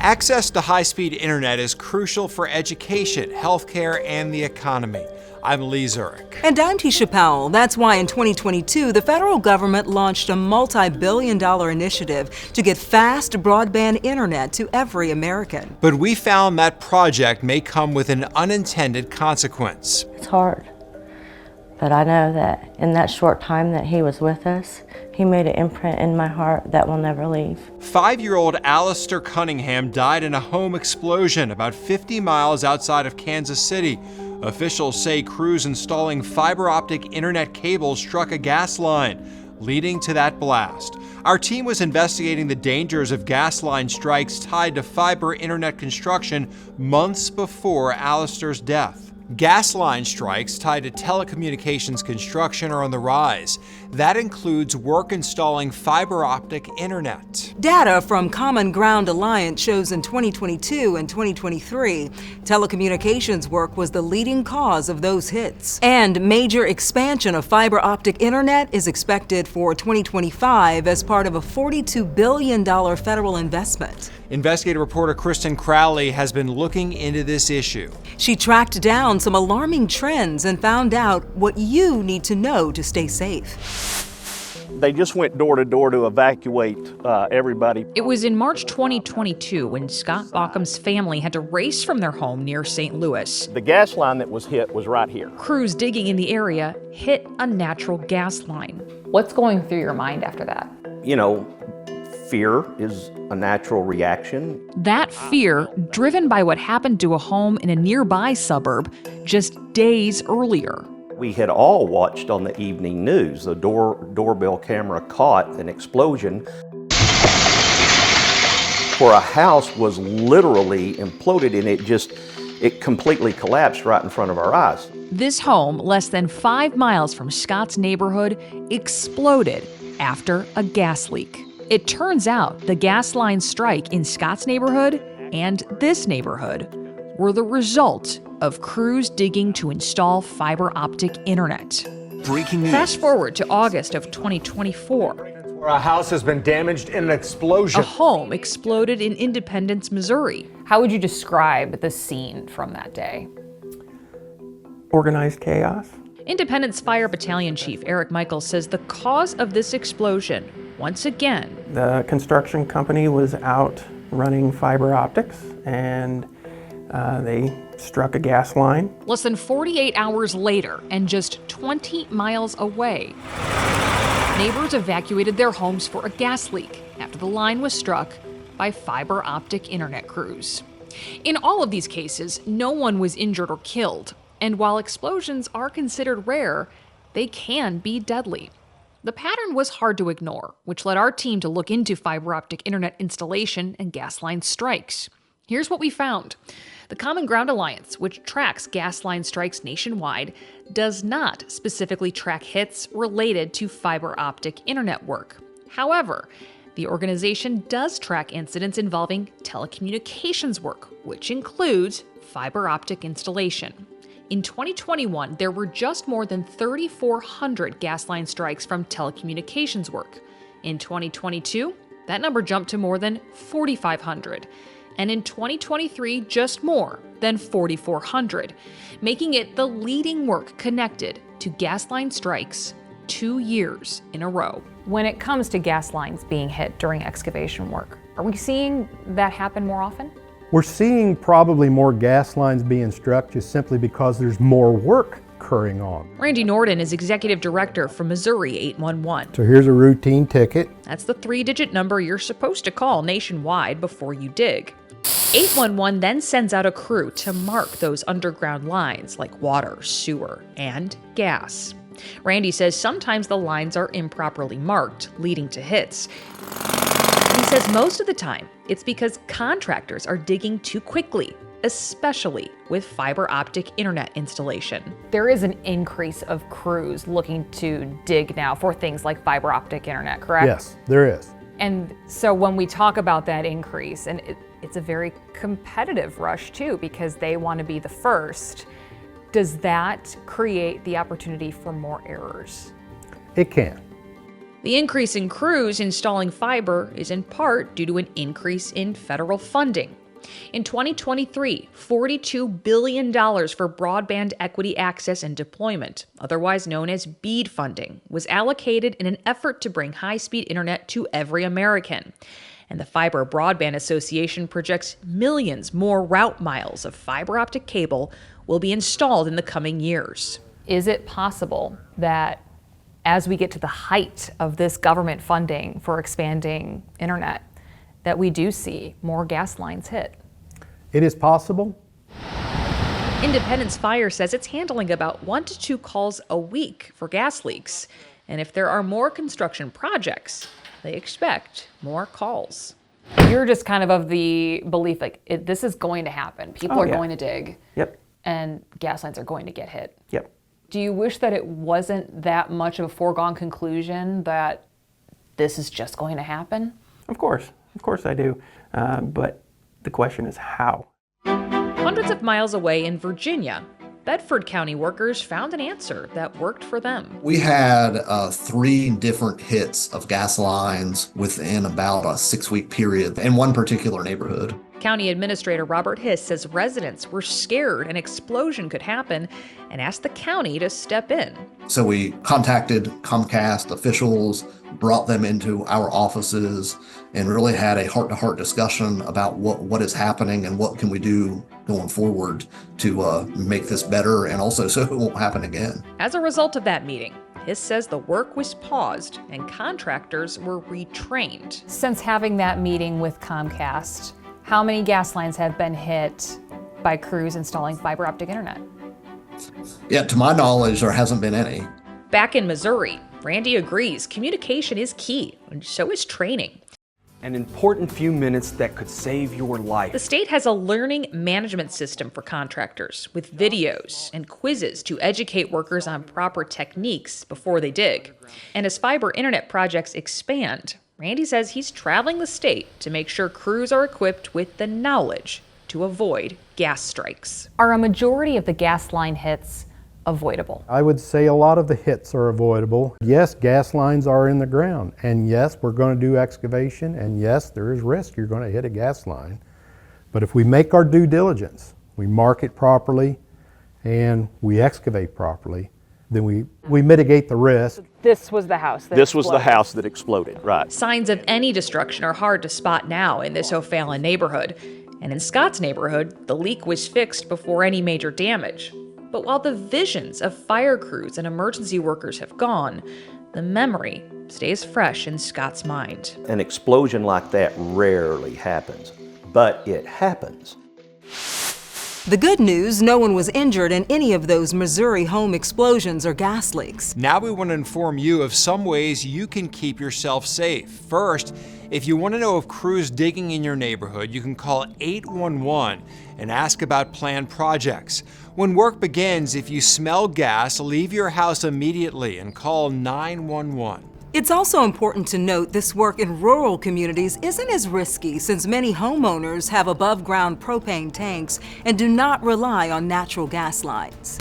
Access to high-speed internet is crucial for education, healthcare, and the economy. I'm Lee Zurich. And I'm Tisha Powell. That's why in 2022, the federal government launched a multi-billion-dollar initiative to get fast broadband internet to every American. But we found that project may come with an unintended consequence. It's hard, but I know that in that short time that he was with us, he made an imprint in my heart that will never leave. 5-year-old Alistair Cunningham died in a home explosion about 50 miles outside of Kansas City. Officials say crews installing fiber optic internet cables struck a gas line, leading to that blast. Our team was investigating the dangers of gas line strikes tied to fiber internet construction months before Alistair's death. Gas line strikes tied to telecommunications construction are on the rise. That includes work installing fiber optic internet. Data from Common Ground Alliance shows in 2022 and 2023, telecommunications work was the leading cause of those hits. And major expansion of fiber optic internet is expected for 2025 as part of a $42 billion federal investment. Investigative reporter Kristen Crowley has been looking into this issue. She tracked down some alarming trends and found out what you need to know to stay safe. They just went door to door to evacuate everybody. It was in March 2022 when Scott Baucom's family had to race from their home near St. Louis. The gas line that was hit was right here. Crews digging in the area hit a natural gas line. What's going through your mind after that? You know, fear is a natural reaction. That fear, driven by what happened to a home in a nearby suburb just days earlier. We had all watched on the evening news. The doorbell camera caught an explosion where a house was literally imploded and it completely collapsed right in front of our eyes. This home, less than 5 miles from Scott's neighborhood, exploded after a gas leak. It turns out the gas line strike in Scott's neighborhood and this neighborhood were the result of crews digging to install fiber optic internet. Breaking news. Fast forward to August of 2024. Where a house has been damaged in an explosion. A home exploded in Independence, Missouri. How would you describe the scene from that day? Organized chaos. Independence Fire Battalion Chief Eric Michaels says the cause of this explosion, once again, The construction company was out running fiber optics and they struck a gas line. less than 48 hours later and just 20 miles away. Neighbors evacuated their homes for a gas leak after the line was struck by fiber optic internet crews. In all of these cases, no one was injured or killed, and while explosions are considered rare, they can be deadly. The pattern was hard to ignore, which led our team to look into fiber optic internet installation and gas line strikes. Here's what we found. The Common Ground Alliance, which tracks gas line strikes nationwide, does not specifically track hits related to fiber optic internet work. However, the organization does track incidents involving telecommunications work, which includes fiber optic installation. In 2021, there were just more than 3,400 gas line strikes from telecommunications work. In 2022, that number jumped to more than 4,500. And in 2023, just more than 4,400, making it the leading work connected to gas line strikes 2 years in a row. When it comes to gas lines being hit during excavation work, are we seeing that happen more often? We're seeing probably more gas lines being struck just simply because there's more work occurring on. Randy Norden is executive director for Missouri 811. So here's a routine ticket. That's the 3-digit number you're supposed to call nationwide before you dig. 811 then sends out a crew to mark those underground lines like water, sewer, and gas. Randy says sometimes the lines are improperly marked, leading to hits. He says most of the time, it's because contractors are digging too quickly, especially with fiber optic internet installation. There is an increase of crews looking to dig now for things like fiber optic internet, correct? Yes, there is. And so when we talk about that increase, and it's a very competitive rush too, because they want to be the first, does that create the opportunity for more errors? It can. The increase in crews installing fiber is in part due to an increase in federal funding. In 2023, $42 billion for broadband equity access and deployment, otherwise known as BEAD funding, was allocated in an effort to bring high-speed internet to every American. And the Fiber Broadband Association projects millions more route miles of fiber optic cable will be installed in the coming years. Is it possible that as we get to the height of this government funding for expanding internet, that we do see more gas lines hit? It is possible. Independence Fire says it's handling about 1 to 2 calls a week for gas leaks. And if there are more construction projects, they expect more calls. You're just kind of the belief, like, this is going to happen. People are going to dig. Yep. And gas lines are going to get hit. Yep. Do you wish that it wasn't that much of a foregone conclusion that this is just going to happen? Of course I do. But the question is how. Hundreds of miles away in Virginia, Bedford County workers found an answer that worked for them. We had 3 different hits of gas lines within about a 6-week period in one particular neighborhood. County Administrator Robert Hiss says residents were scared an explosion could happen and asked the county to step in. So we contacted Comcast officials, brought them into our offices, and really had a heart-to-heart discussion about what is happening and what can we do going forward to make this better and also so it won't happen again. As a result of that meeting, Hiss says the work was paused and contractors were retrained. Since having that meeting with Comcast, how many gas lines have been hit by crews installing fiber optic internet? Yeah, to my knowledge, there hasn't been any. Back in Missouri, Randy agrees communication is key, and so is training. An important few minutes that could save your life. The state has a learning management system for contractors with videos and quizzes to educate workers on proper techniques before they dig. And as fiber internet projects expand, Randy says he's traveling the state to make sure crews are equipped with the knowledge to avoid gas strikes. Are a majority of the gas line hits avoidable? I would say a lot of the hits are avoidable. Yes, gas lines are in the ground, and yes, we're going to do excavation, and yes, there is risk you're going to hit a gas line. But if we make our due diligence, we mark it properly, and we excavate properly, then we mitigate the risk. This was the house that This was the house that exploded, right. Signs of any destruction are hard to spot now in this O'Fallon neighborhood. And in Scott's neighborhood, the leak was fixed before any major damage. But while the visions of fire crews and emergency workers have gone, the memory stays fresh in Scott's mind. An explosion like that rarely happens, but it happens. The good news, no one was injured in any of those Missouri home explosions or gas leaks. Now we want to inform you of some ways you can keep yourself safe. First, if you want to know of crews digging in your neighborhood, you can call 811 and ask about planned projects. When work begins, if you smell gas, leave your house immediately and call 911. It's also important to note this work in rural communities isn't as risky since many homeowners have above-ground propane tanks and do not rely on natural gas lines.